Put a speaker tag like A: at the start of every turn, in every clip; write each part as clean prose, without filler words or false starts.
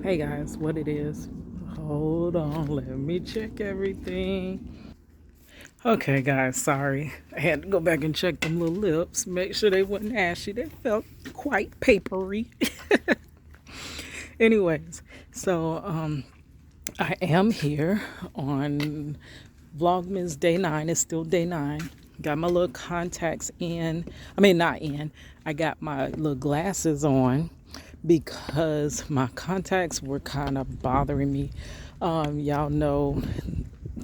A: Hey guys, what it is? Hold on, let me check everything. Okay, guys, sorry. I had to go back and check them little lips, make sure they weren't ashy. They felt quite papery. Anyways, so I am here on vlogmas day 9. It's still day 9. Got my little contacts in. I mean, not in. I got my little glasses on because my contacts were kind of bothering me. Y'all know.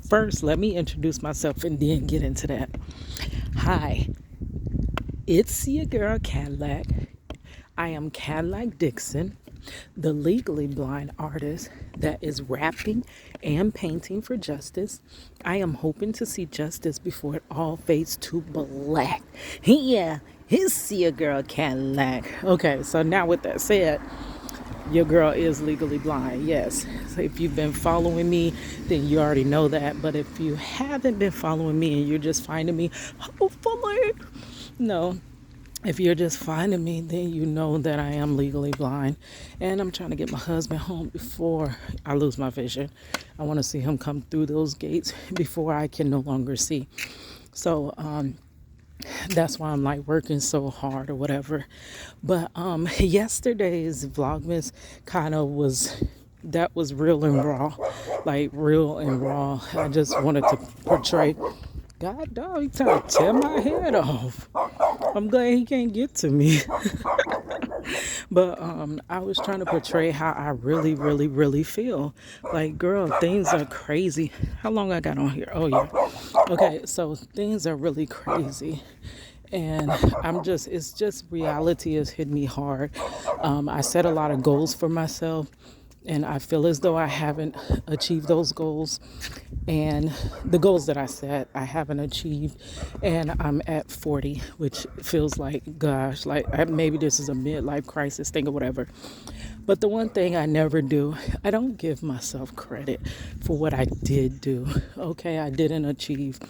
A: First, let me introduce myself and then get into that. Hi, it's your girl Cadillac. I am Cadillac Dixon, the legally blind artist that is rapping and painting for justice. I am hoping to see justice before it all fades to black. Yeah, it's your girl Cadillac. Okay, so now with that said, your girl is legally blind. Yes. So if you've been following me, then you already know that. But if you haven't been following me and you're just finding me, hopefully, no. If you're just finding me, then you know that I am legally blind. And I'm trying to get my husband home before I lose my vision. I want to see him come through those gates before I can no longer see. So, that's why I'm like working so hard or whatever. But yesterday's vlogmas kind of was, that was real and raw, like real and raw. I just wanted to portray, God dog, he trying to tear my head off. I'm glad he can't get to me. But I was trying to portray how I really, really, really feel. Like, girl, things are crazy. How long I got on here? Oh yeah. Okay, so things are really crazy. And it's just reality has hit me hard. I set a lot of goals for myself, and I feel as though I haven't achieved those goals. And the goals that I set, I haven't achieved. And I'm at 40, which feels like, gosh, like maybe this is a midlife crisis thing or whatever. But the one thing I never do, I don't give myself credit for what I did do. Okay, I didn't achieve,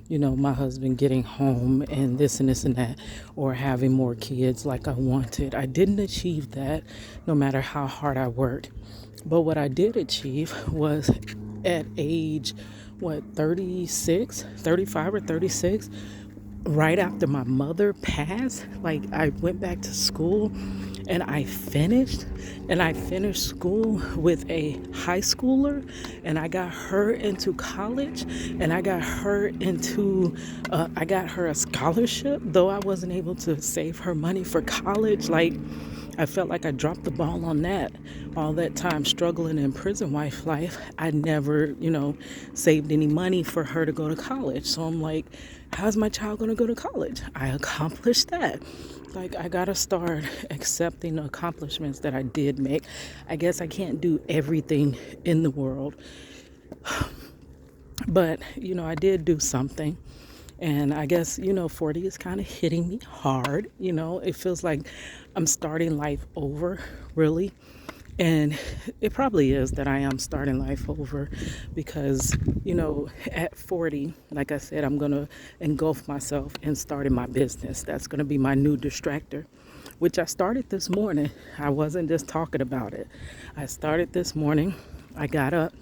A: my husband getting home and this and this and that, or having more kids like I wanted. I didn't achieve that no matter how hard I worked. But what I did achieve was at age, 36, 35 or 36, right after my mother passed, like I went back to school and I finished school with a high schooler, and I got her into college, and I got her a scholarship, though I wasn't able to save her money for college. Like, I felt like I dropped the ball on that. All that time struggling in prison life, I never, saved any money for her to go to college. So I'm like, how's my child going to go to college? I accomplished that. Like, I got to start accepting the accomplishments that I did make. I guess I can't do everything in the world. But, I did do something. And I guess, 40 is kind of hitting me hard. It feels like I'm starting life over, really. And it probably is that I am starting life over because, at 40, like I said, I'm going to engulf myself in starting my business. That's going to be my new distractor, which I started this morning. I wasn't just talking about it. I started this morning. I got up.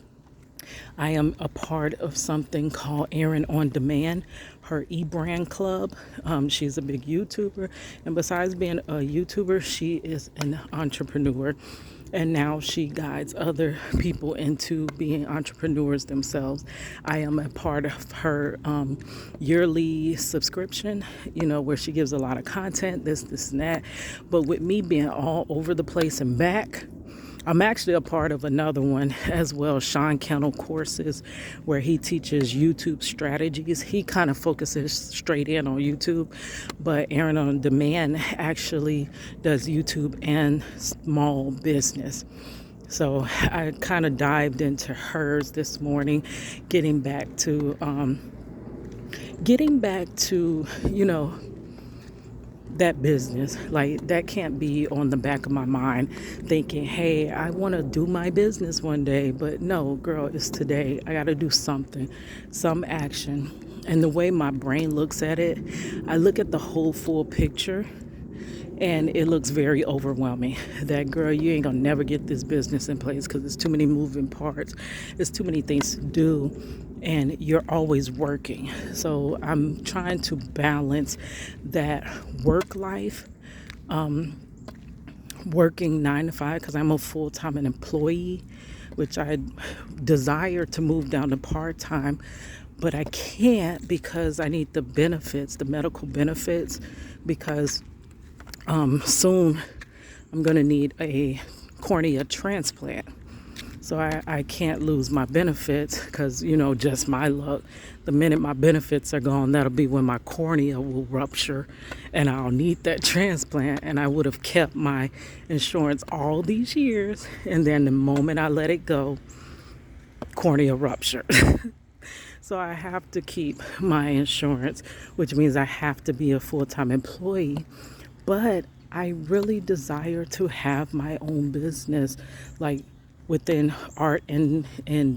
A: I am a part of something called Erin on Demand, her e-brand club. She's a big YouTuber, and besides being a YouTuber, she is an entrepreneur, and now she guides other people into being entrepreneurs themselves. I am a part of her yearly subscription, where she gives a lot of content, this and that. But with me being all over the place and back, I'm actually a part of another one as well, Sean Kennel Courses, where he teaches YouTube strategies. He kind of focuses straight in on YouTube, but Erin on Demand actually does YouTube and small business. So I kind of dived into hers this morning, getting back to, that business. Like, that can't be on the back of my mind thinking, hey, I want to do my business one day. But no, girl, it's today. I got to do something, some action. And the way my brain looks at it, I look at the whole full picture, and it looks very overwhelming. That, girl, you ain't gonna never get this business in place because there's too many moving parts, there's too many things to do, and you're always working. So I'm trying to balance that work life, working 9 to 5, because I'm a full-time employee, which I desire to move down to part-time, but I can't because I need the benefits, the medical benefits, because soon I'm going to need a cornea transplant. So I can't lose my benefits because, just my luck. The minute my benefits are gone, that'll be when my cornea will rupture and I'll need that transplant. And I would have kept my insurance all these years. And then the moment I let it go, cornea rupture. So I have to keep my insurance, which means I have to be a full-time employee. But I really desire to have my own business, like within art and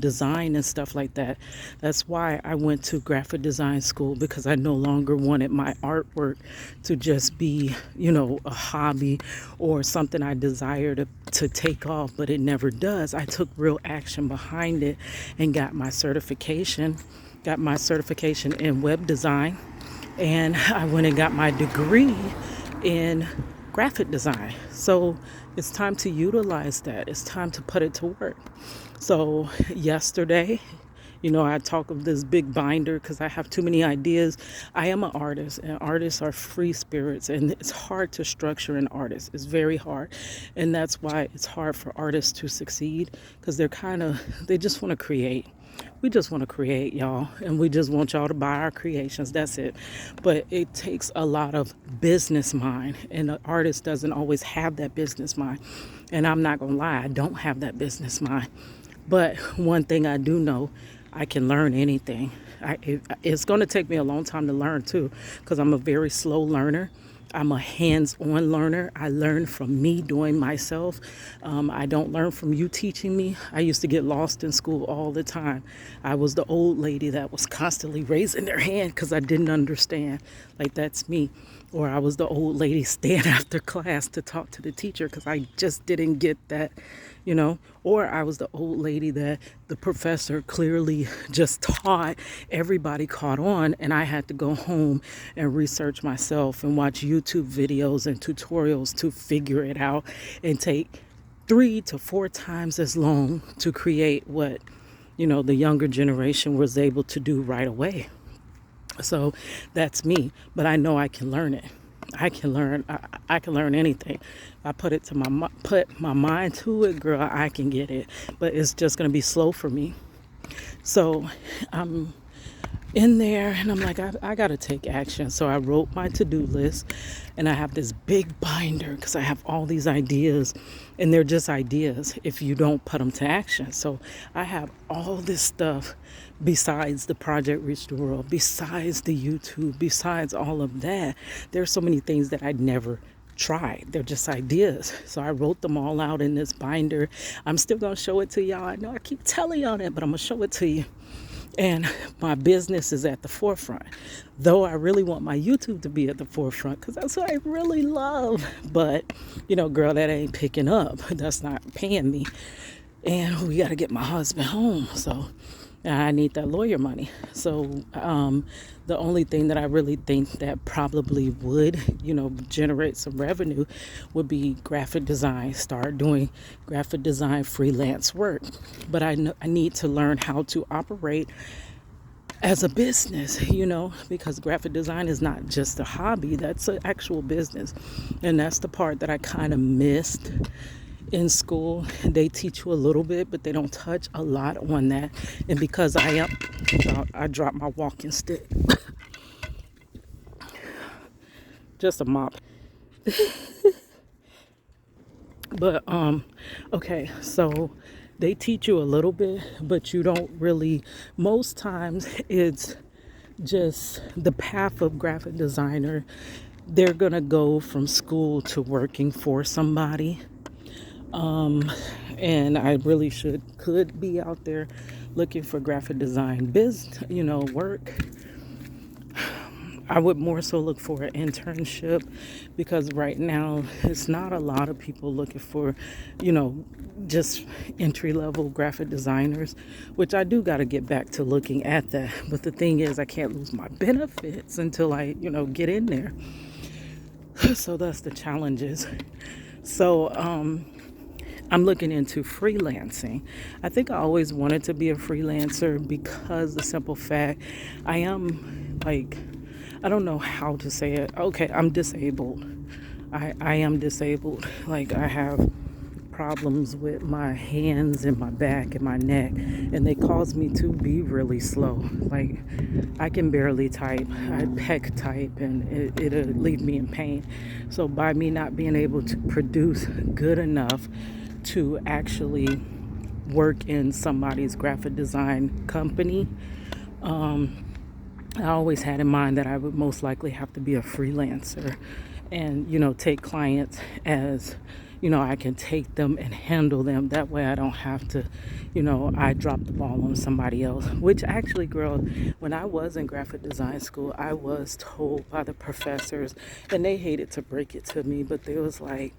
A: design and stuff like that. That's why I went to graphic design school, because I no longer wanted my artwork to just be, a hobby or something I desire to take off, but it never does. I took real action behind it and got my certification in web design, and I went and got my degree in graphic design. So it's time to utilize that. It's time to put it to work. So yesterday, I talk of this big binder because I have too many ideas. I am an artist, and artists are free spirits, and it's hard to structure an artist. It's very hard. And that's why it's hard for artists to succeed, because they just want to create. We just want to create, y'all, and we just want y'all to buy our creations. That's it. But it takes a lot of business mind, and an artist doesn't always have that business mind. And I'm not going to lie, I don't have that business mind. But one thing I do know, I can learn anything. It's going to take me a long time to learn, too, because I'm a very slow learner. I'm a hands-on learner. I learn from me doing myself. I don't learn from you teaching me. I used to get lost in school all the time. I was the old lady that was constantly raising their hand because I didn't understand. Like, that's me. Or I was the old lady staying after class to talk to the teacher because I just didn't get that, Or I was the old lady that the professor clearly just taught, everybody caught on, and I had to go home and research myself and watch YouTube videos and tutorials to figure it out, and take 3 to 4 times as long to create what, the younger generation was able to do right away. So that's me, but I know I can learn it. I can learn anything. I put my mind to it, girl, I can get it. But it's just going to be slow for me. So I'm in there and I'm like, I got to take action. So I wrote my to-do list, and I have this big binder because I have all these ideas, and they're just ideas if you don't put them to action. So I have all this stuff besides the Project Reach the World, besides the YouTube, besides all of that. There's so many things that I'd never tried. They're just ideas. So I wrote them all out in this binder. I'm still going to show it to y'all. I know I keep telling y'all that, but I'm going to show it to you. And my business is at the forefront, though I really want my YouTube to be at the forefront because that's what I really love. But, girl, that ain't picking up. That's not paying me. And we got to get my husband home. So I need that lawyer money. So the only thing that I really think that probably would, generate some revenue would be graphic design. Start doing graphic design freelance work. But I need to learn how to operate as a business, because graphic design is not just a hobby. That's an actual business. And that's the part that I kind of missed in school. They teach you a little bit, but they don't touch a lot on that. And because I dropped my walking stick. Just a mop. But okay, so they teach you a little bit, but you don't really, most times it's just the path of graphic designer. They're gonna go from school to working for somebody. And I really could be out there looking for graphic design work. I would more so look for an internship, because right now it's not a lot of people looking for, you know, just entry level graphic designers, which I do got to get back to looking at that. But the thing is, I can't lose my benefits until I, get in there. So that's the challenges. So, I'm looking into freelancing. I think I always wanted to be a freelancer because the simple fact I am like, I don't know how to say it. Okay, I'm disabled. I am disabled. Like, I have problems with my hands and my back and my neck, and they cause me to be really slow. Like, I can barely type. I peck type, and it'll leave me in pain. So by me not being able to produce good enough to actually work in somebody's graphic design company, I always had in mind that I would most likely have to be a freelancer and, take clients as, I can take them and handle them. That way I don't have to, I drop the ball on somebody else. Which actually, girl, when I was in graphic design school, I was told by the professors, and they hated to break it to me, but they was like,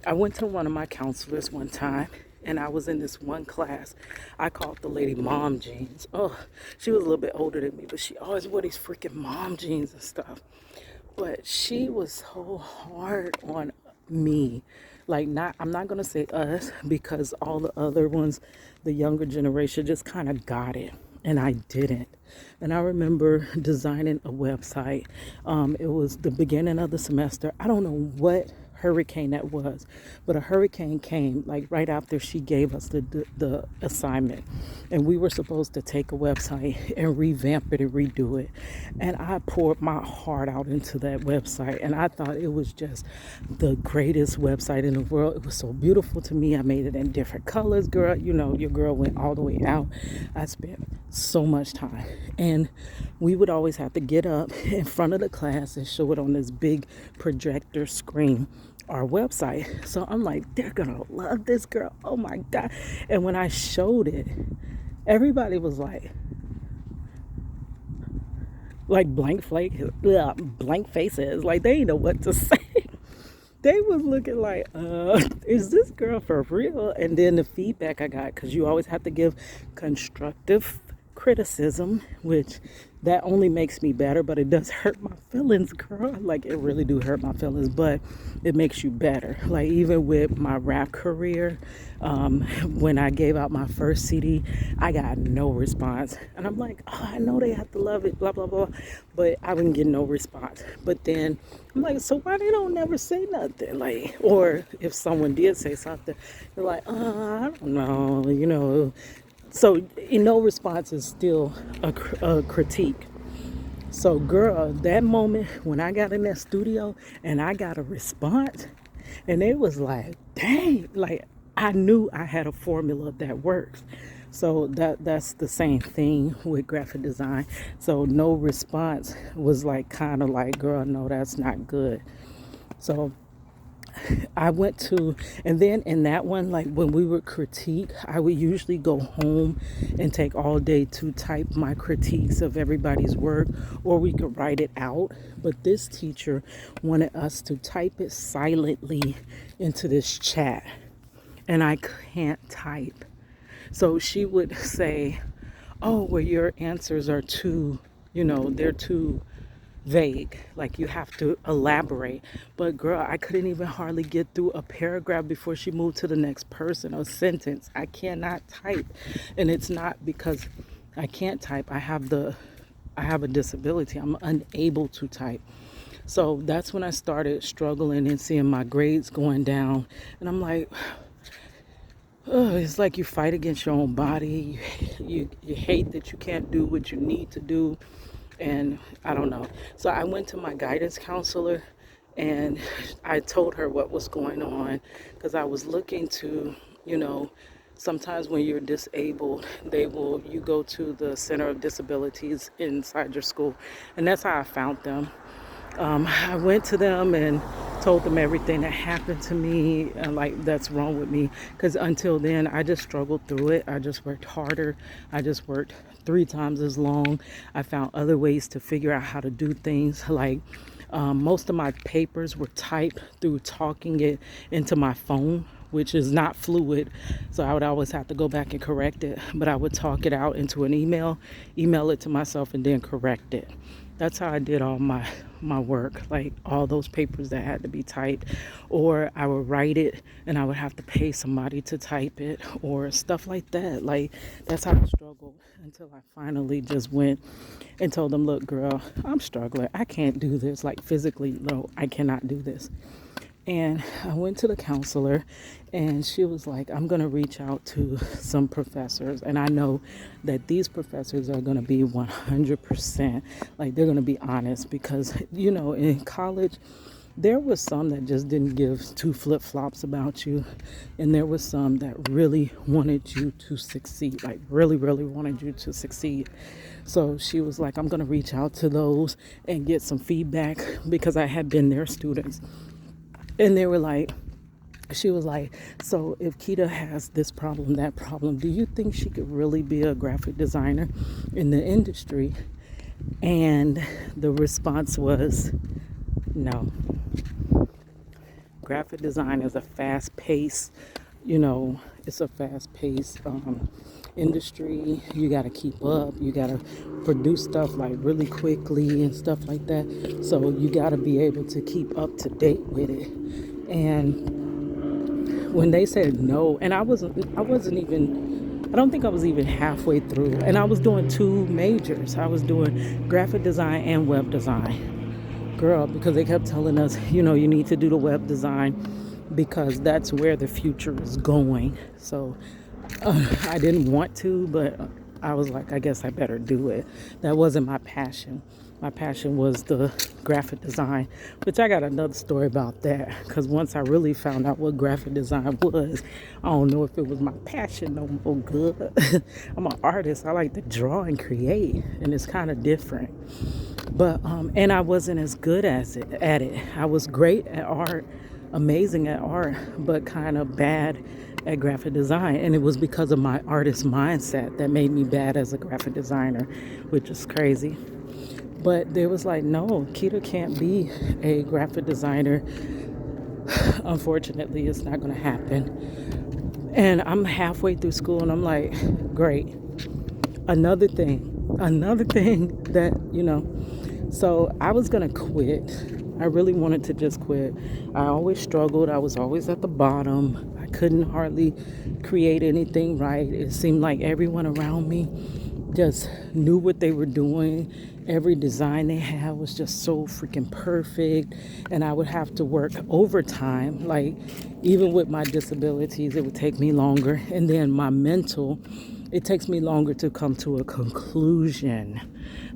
A: I went to one of my counselors one time, and I was in this one class. I called the lady mom jeans. Oh, she was a little bit older than me, but she always wore these freaking mom jeans and stuff. But she was so hard on me. Like, I'm not gonna say us, because all the other ones, the younger generation, just kind of got it, and I didn't. And I remember designing a website. It was the beginning of the semester. I don't know what hurricane that was, but a hurricane came like right after she gave us the assignment, and we were supposed to take a website and revamp it and redo it. And I poured my heart out into that website, and I thought it was just the greatest website in the world. It was so beautiful to me. I made it in different colors, girl. Your girl went all the way out. I spent so much time, and we would always have to get up in front of the class and show it on this big projector screen, our website. So I'm like, they're gonna love this, girl. Oh my God. And when I showed it, everybody was like blank faces. Like, they didn't know what to say. They was looking like, is this girl for real? And then the feedback I got, because you always have to give constructive criticism, which that only makes me better, but it does hurt my feelings, girl. Like, it really do hurt my feelings, but it makes you better. Like, even with my rap career, when I gave out my first CD, I got no response, and I'm like, oh, I know they have to love it, blah blah blah, but I wouldn't get no response. But then I'm like, so why they don't never say nothing? Like, or if someone did say something, they're like, I don't know. So, no response is still a critique. So, girl, that moment when I got in that studio and I got a response, and it was like, dang, like, I knew I had a formula that works. So that's the same thing with graphic design. So no response was like, kind of like, girl, no, that's not good. So I went to, and then in that one, like, when we would critique, I would usually go home and take all day to type my critiques of everybody's work, or we could write it out. But this teacher wanted us to type it silently into this chat, and I can't type. So she would say, oh, well, your answers are too, they're too vague, like you have to elaborate. But girl, I couldn't even hardly get through a paragraph before she moved to the next person, a sentence. I cannot type, and it's not because I can't type. I have a disability. I'm unable to type. So that's when I started struggling and seeing my grades going down, and I'm like, oh, it's like you fight against your own body. You hate that you can't do what you need to do. And I don't know. So I went to my guidance counselor, and I told her what was going on, because I was looking to, sometimes when you're disabled, you go to the Center of Disabilities inside your school. And that's how I found them. I went to them and told them everything that happened to me and like that's wrong with me, because until then I just struggled through it. I just worked harder. I just worked 3 times as long. I found other ways to figure out how to do things. Like most of my papers were typed through talking it into my phone, which is not fluid, so I would always have to go back and correct it. But I would talk it out into an email it to myself, and then correct it. That's how I did all my work, like all those papers that had to be typed. Or I would write it and I would have to pay somebody to type it or stuff like that. Like that's how I struggled until I finally just went and told them, look, girl, I'm struggling. I can't do this. Like physically, no, I cannot do this. And I went to the counselor and she was like, I'm going to reach out to some professors. And I know that these professors are going to be 100%, like they're going to be honest, because, you know, in college, there was some that just didn't give two flip-flops about you. And there was some that really wanted you to succeed, like really, really wanted you to succeed. So she was like, I'm going to reach out to those and get some feedback, because I had been their students. And they were like, she was like, so if Keita has this problem, that problem, do you think she could really be a graphic designer in the industry? And the response was, no. Graphic design is a fast-paced, you know, it's a fast-paced industry. You got to keep up. You got to produce stuff like really quickly and stuff like that. So you got to be able to keep up to date with it. And when they said no, and I wasn't even, I don't think I was even halfway through. And I was doing 2 majors. I was doing graphic design and web design. Girl, because they kept telling us, you know, you need to do the web design because that's where the future is going. So I didn't want to, but I was like, I guess I better do it. That wasn't my passion. My passion was the graphic design, which I got another story about that, because once I really found out what graphic design was, I don't know if it was my passion no more. Good. I'm an artist. I like to draw and create, and it's kind of different. But and I wasn't as good at it. I was great at art, amazing at art, but kind of bad at graphic design. And it was because of my artist mindset that made me bad as a graphic designer, which is crazy. But they was like, no, Keita can't be a graphic designer. Unfortunately, it's not going to happen. And I'm halfway through school and I'm like, great. Another thing that, you know, so I was going to quit. I really wanted to just quit. I always struggled. I was always at the bottom. I couldn't hardly create anything right. It seemed like everyone around me just knew what they were doing. Every design they had was just so freaking perfect. And I would have to work overtime. Like, even with my disabilities, it would take me longer. And then my mental, it takes me longer to come to a conclusion.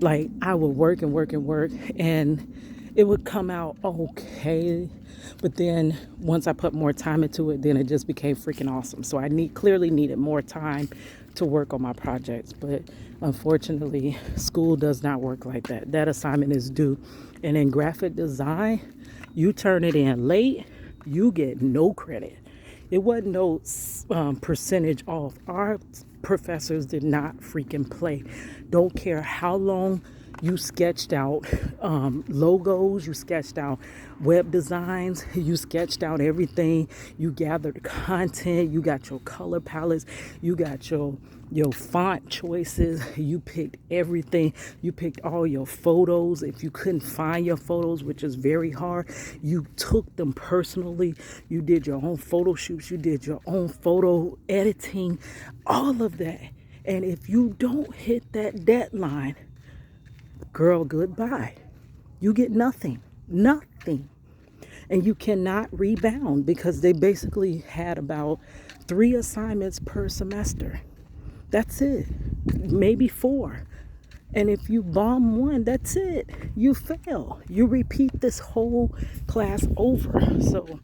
A: Like, I would work and work and work, and it would come out okay. But then once I put more time into it, then it just became freaking awesome. So I clearly needed more time to work on my projects. But unfortunately, school does not work like that. That assignment is due. And in graphic design, you turn it in late, you get no credit. It wasn't no percentage off. Our professors did not freaking play. Don't care how long you sketched out logos, you sketched out web designs, you sketched out everything, you gathered content, you got your color palettes, you got your font choices, you picked everything, you picked all your photos. If you couldn't find your photos, which is very hard, you took them personally, you did your own photo shoots, you did your own photo editing, all of that. And if you don't hit that deadline, girl, goodbye. You get nothing. And you cannot rebound, because they basically had about 3 assignments per semester. That's it. Maybe 4. And if you bomb one, that's it. You fail. You repeat this whole class over. So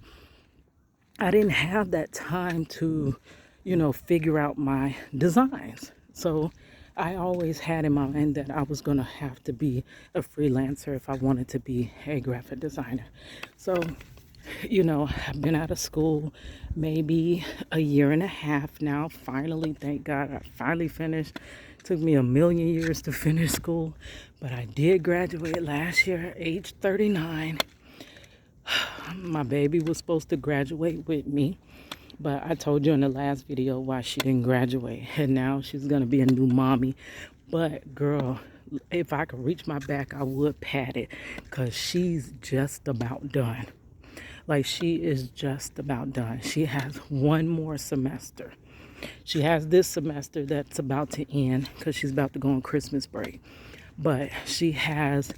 A: I didn't have that time to, figure out my designs. So I always had in my mind that I was going to have to be a freelancer if I wanted to be a graphic designer. So, I've been out of school maybe a year and a half now. Finally, thank God, I finally finished. Took me a million years to finish school, but I did graduate last year, age 39. My baby was supposed to graduate with me, but I told you in the last video why she didn't graduate, and now she's gonna be a new mommy. But girl, if I could reach my back, I would pat it, because she's just about done. Like, she is just about done. She has one more semester. She has this semester that's about to end because she's about to go on Christmas break. But she has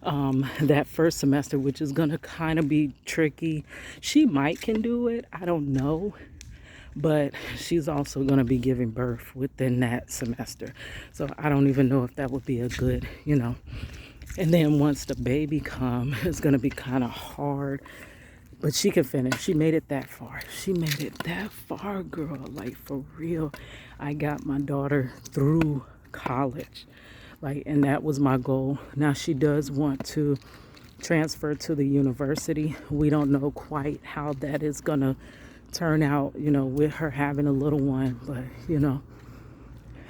A: that first semester, which is going to kind of be tricky. She might can do it. I don't know. But she's also going to be giving birth within that semester. So I don't even know if that would be a good, And then once the baby comes, it's going to be kind of hard. But she can finish. She made it that far. She made it that far, girl. Like, for real. I got my daughter through college. Like, and that was my goal. Now, she does want to transfer to the university. We don't know quite how that is going to turn out, with her having a little one. But,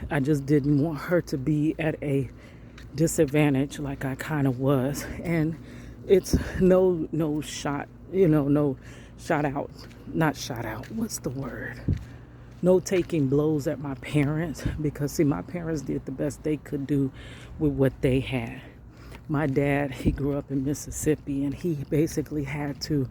A: I just didn't want her to be at a disadvantage like I kind of was. And it's no shot, no shot out, not shot out. What's the word? No taking blows at my parents, because see, my parents did the best they could do with what they had. My dad, he grew up in Mississippi, and he basically had to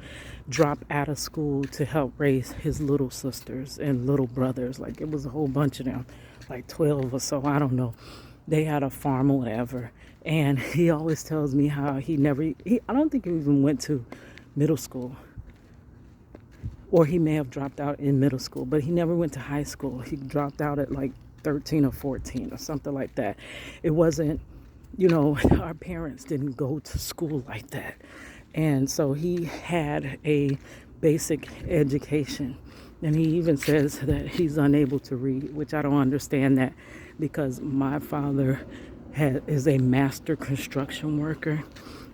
A: drop out of school to help raise his little sisters and little brothers. Like, it was a whole bunch of them, like 12 or so, I don't know. They had a farm or whatever. And he always tells me how I don't think he even went to middle school. Or he may have dropped out in middle school, but he never went to high school. He dropped out at like 13 or 14 or something like that. It wasn't, our parents didn't go to school like that. And so he had a basic education. And he even says that he's unable to read, which I don't understand that, because my father is a master construction worker.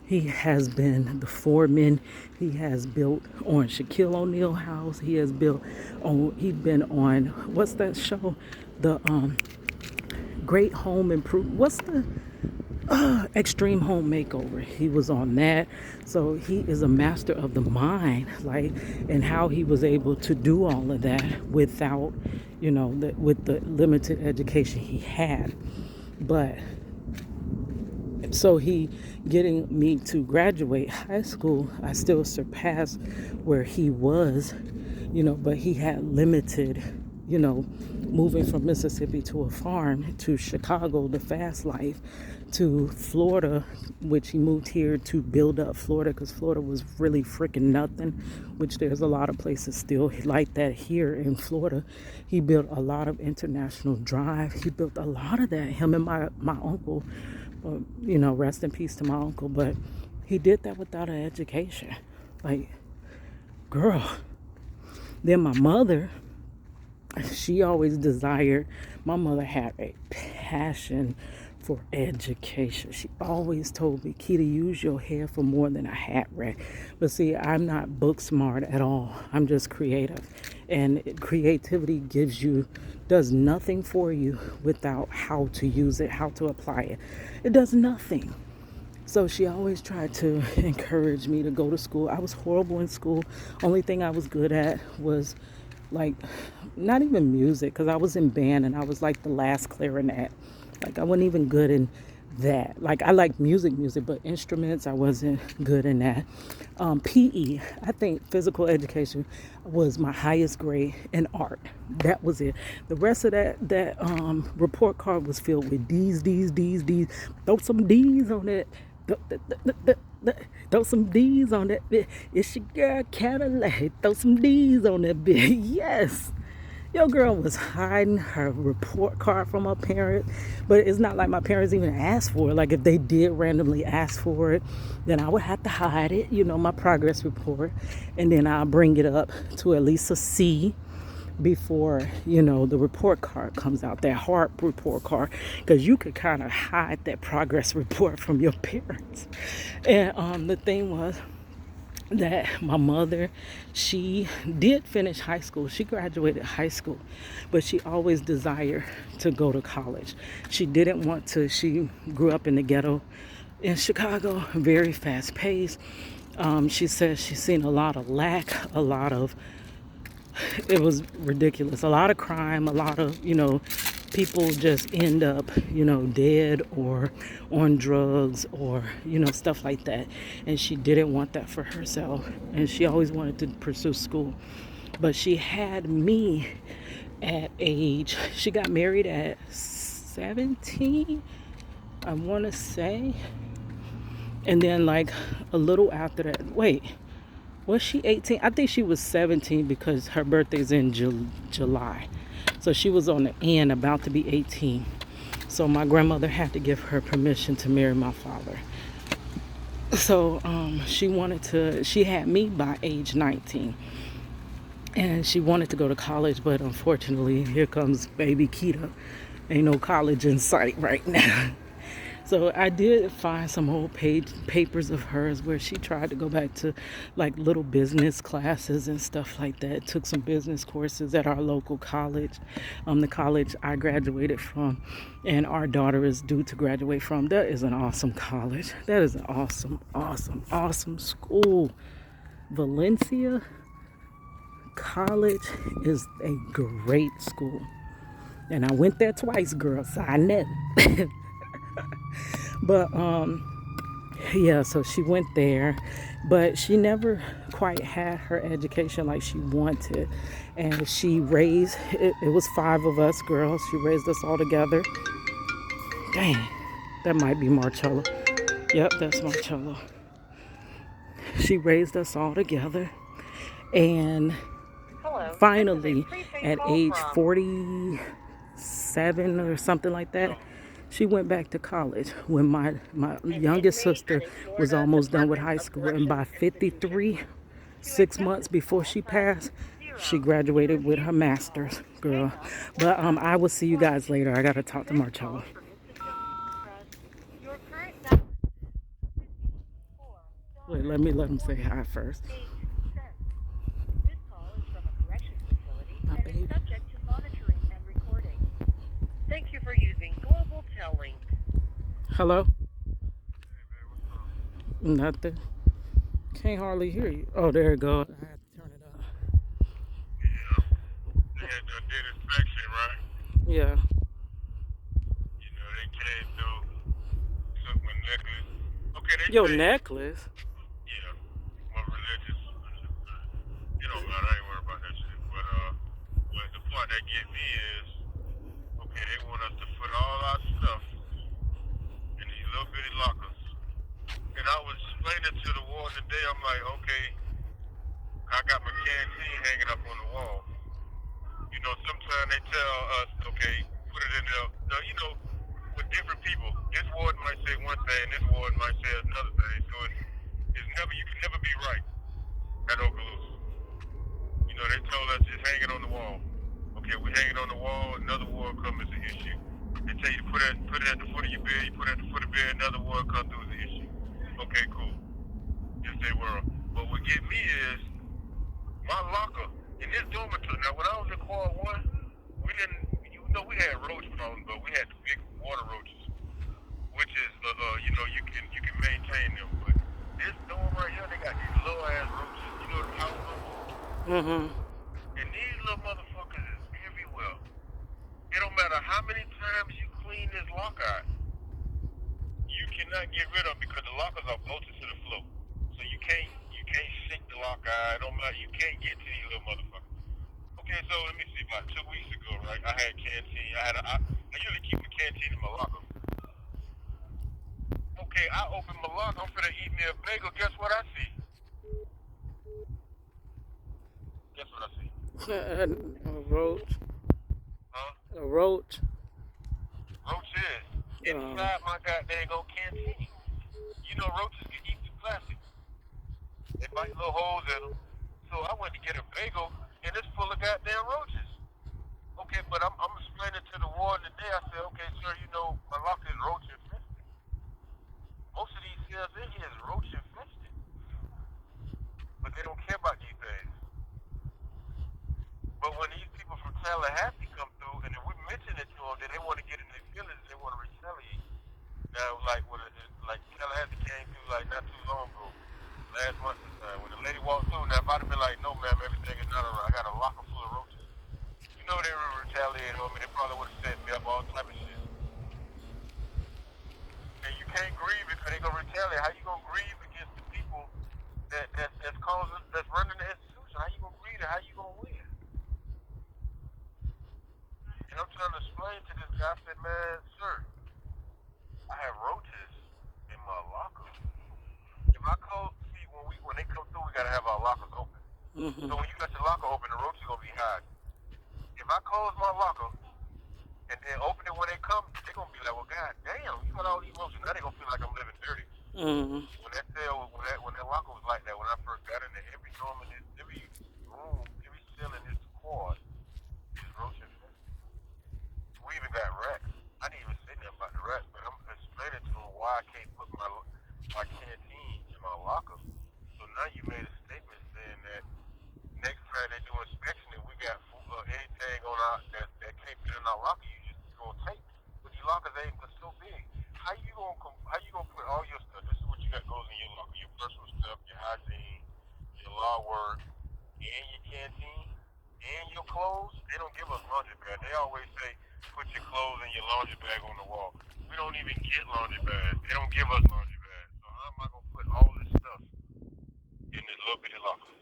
A: He has been the foreman. He has built on Shaquille O'Neal house. He's been on, what's that show? The Great Home Improvement. What's the Extreme Home Makeover? He was on that. So he is a master of the mind, like, and how he was able to do all of that without, with the limited education he had. But so he getting me to graduate high school, I still surpassed where he was, but he had limited, moving from Mississippi to a farm, to Chicago, the fast life, to Florida, which he moved here to build up Florida, because Florida was really freaking nothing, which there's a lot of places still like that here in Florida. He built a lot of International Drive. He built a lot of that, him and my uncle. Rest in peace to my uncle, but he did that without an education. Like, girl. Then my mother, she always desired, my mother had a passion for education. She always told me, Keita, use your hair for more than a hat rack. But see, I'm not book smart at all. I'm just creative. And creativity does nothing for you without how to use it, how to apply it. It does nothing. So she always tried to encourage me to go to school. I was horrible in school. Only thing I was good at was, like, not even music, because I was in band and I was like the last clarinet. Like, I wasn't even good in that. Like, I like music, but instruments, I wasn't good in that. PE, I think physical education was my highest grade in art. That was it. The rest of that report card was filled with D's. Throw some D's on it. Throw some D's on that bit. It's your girl Cadillac. Throw some D's on that bit. Yes. Your girl was hiding her report card from her parents, but it's not like my parents even asked for it. Like, if they did randomly ask for it, then I would have to hide it, my progress report, and then I'll bring it up to at least a C. before, you know, the report card comes out, that hard report card, because you could kind of hide that progress report from your parents. And the thing was that my mother, she did finish high school. She graduated high school, but she always desired to go to college. She didn't want to. She grew up in the ghetto in Chicago, very fast paced. She says she's seen a lot of lack, a lot of, it was ridiculous, a lot of crime, a lot of, you know, people just end up, you know, dead or on drugs or, you know, stuff like that. And she didn't want that for herself. And she always wanted to pursue school. But she had me at age, she got married at 17, I want to say. And then, like, a little after that, wait, was she 18? I think she was 17 because her birthday's in July. So she was on the end, about to be 18. So my grandmother had to give her permission to marry my father. So she had me by age 19. And she wanted to go to college, but unfortunately, here comes baby Keita. Ain't no college in sight right now. So I did find some old papers of hers where she tried to go back to like little business classes and stuff like that. Took some business courses at our local college, the college I graduated from, and our daughter is due to graduate from. That is an awesome college. That is an awesome, awesome, awesome school. Valencia College is a great school. And I went there twice, girl, so I know. But yeah, so she went there, but she never quite had her education like she wanted. And she raised, it was 5 of us girls. She raised us all together. Dang, that might be Marcello. Yep, that's Marcello. She raised us all together. And finally, at age 47 or something like that, she went back to college when my youngest sister was almost done with high school. And by 53, 6 months before she passed, she graduated with her master's, girl. But I will see you guys later. I got to talk to Marcello. Wait, let him say hi first. My baby.
B: Thank you for using Global Telling.
A: Hello? Nothing. Can't hardly hear you. Oh, there it goes. I had to turn it up.
C: Yeah. They had did inspection, right?
A: Yeah.
C: You know, they came through, took my necklace. Okay, they
A: Your
C: say,
A: necklace?
C: yeah, my religious. It don't matter, I ain't worried about that shit. But the part that get me is, okay, they want us to put all our stuff in these little bitty lockers. And I was explaining to the ward today, I'm like, okay, I got my canteen hanging up on the wall. You know, sometimes they tell us, okay, put it in the you know, with different people. This ward might say one thing, this ward might say another thing. So it's never, you can never be right at Okaloosa. You know, they told us it's hanging on the wall. Okay, we're hanging on the wall, another ward comes as an issue. They tell you to put it at the foot of your bed, you put it at the foot of the bed, another ward comes through as an issue. Okay, cool. Yes, they were. But what get me is my locker in this dormitory. Now, when I was in Quad 1, we didn't, you know, we had roach problems, but we had the big water roaches, which is, you know, you can maintain them. But this dorm right here, they got these little ass roaches. You know the house roaches?
A: Mm-hmm.
C: And these little motherfuckers is everywhere. It don't matter how many times you clean this locker out, you cannot get rid of them because the lockers are bolted to the floor. So you can't shake the locker out. It don't matter. You can't get to these little motherfuckers. Okay, so let me see. About 2 weeks ago, right? I had canteen. I usually keep the canteen in my locker. Okay, I open my locker. I'm finna eat me a bagel. Guess what I see? Guess what I see?
A: A roach.
C: Huh?
A: A roach.
C: Roaches inside my goddamn canteen. You know roaches can eat the plastic. They bite little holes in them. So I went to get a bagel, and it's full of goddamn roaches. Okay, but I'm explaining to the warden today. I said, okay, sir, you know my locker is roach infested. Most of these cells in here is roach infested, but they don't care about these things. But when these people from Tallahassee come through, and then we mention it to them, then they want to get in their feelings, they want to retaliate. Now, like Tallahassee came through like not too long ago, last month sometime, when the lady walked through. Now, if I'd have been like, no, ma'am, everything is not alright. I got a locker full of roaches. You know they would retaliate on me. They probably would have set me up all type of shit. And you can't grieve because they gonna retaliate. How you gonna grieve against the people that's causing, that's running the institution? How you gonna grieve it? How you gonna win? And I'm trying to explain to this guy. I said, man, sir, I have roaches in my locker. If I close, see, when they come through, we gotta have our lockers open.
A: Mm-hmm.
C: So when you got your locker open, the roaches gonna be hiding. If I close my locker and then open it when they come, they gonna be like, well, god damn, you got all these roaches. Now they gonna feel like I'm living dirty.
A: Mm-hmm.
C: When that locker was like that, when I first got in there, every room in this, every room, every cell in this quad is roach infested. We even got rats. I didn't even say nothing about the rats, but I'm explaining to them why I can't put my canteen in my locker. So now you made a statement saying that next time they do inspection, if we got anything on that can't fit in our locker, you just gonna take. But these lockers ain't so big. How you gonna put all your stuff? This is what you got goes in your locker: your personal stuff, your hygiene, your law work, and your canteen, and your clothes. They don't give us laundry bag. They always say put your clothes and your laundry bag on the wall. We don't even get laundry bags. They don't give us laundry bags. So how am I gonna put all this stuff in this little bitty locker?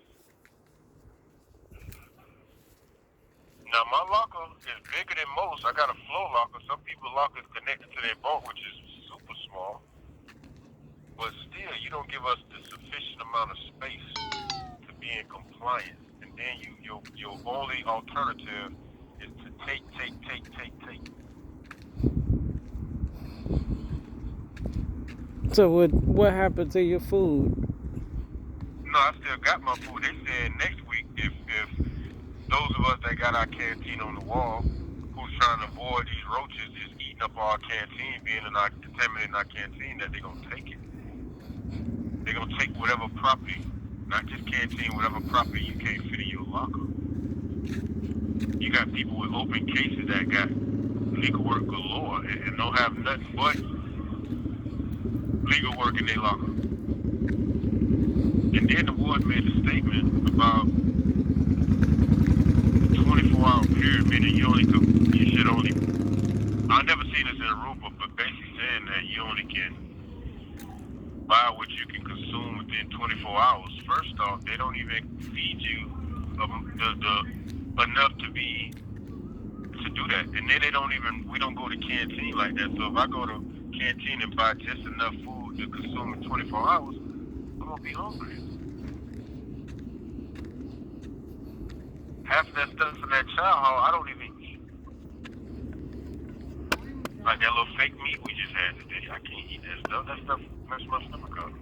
C: Now my locker is bigger than most. I got a floor locker. Some people's locker is connected to their bunk, which is super small. But still, you don't give us the sufficient amount of space to be in compliance. And then your only alternative is to take.
A: So what happened to your food?
C: No, I still got my food. They said next week if those of us that got our canteen on the wall, who's trying to avoid these roaches is eating up our canteen, contaminating our canteen, that they're gonna take it. They're gonna take whatever property, not just canteen, whatever property you can't fit in your locker. You got people with open cases that got legal work galore and don't have nothing but legal work in their locker. And then the ward made a statement about 24-hour period, meaning you should only, I never seen this in a rule book, but basically saying that you only can buy what you can consume within 24 hours. First off, they don't even feed you enough to do that. And then we don't go to canteen like that. So if I go to canteen and buy just enough food to consume in 24 hours, I'm gonna be hungry. Half of that stuff in that chow hall, I don't even eat. Like that little fake meat we just had today, I can't eat that stuff. That stuff messes my stomach up.